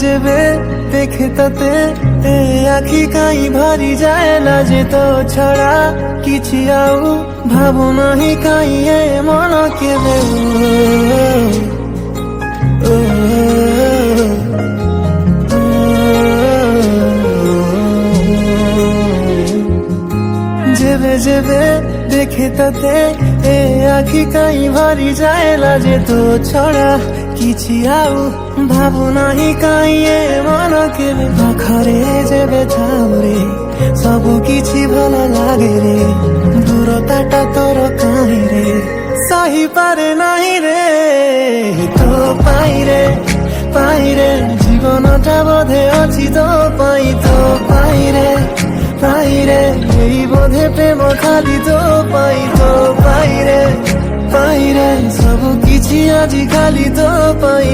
ଯେବେ ଦେଖେ ତତେ ଏ ଆଖି କାହିଁ ଭରି ଯାଏ ଲାଜେ ତୋ ଛଡ଼ା କିଛି ଆଉ ଭାବୁନାହିଁ କାହିଁ ଏ ମନ କେବେ যেবে যেবে দেখে ততে এ আখি কাହିଁ ভরি যায় লাজে ତୋ ଛଡ଼ା କିଛି ଆଉ ଭାବୁନାହିଁ କାହିଁ ଏ ମନ କେବେ ପାଖରେ ଯେବେ ଥାଉ ରେ ସବୁ କିଛି ଭଲ ଲାଗେ ରେ ଦୂରତାଟା ତୋର କାହିଁ ରେ ସହିପାରେ ନାହିଁ ରେ ତୋ ପାଇଁ ରେ ଜୀବନଟା ବୋଧେ ଅଛି ତୋ ପାଇଁ ରେ এই বোধে প্রেম খালি তো পাই রে সব কিছু আজি খালি তো পাই।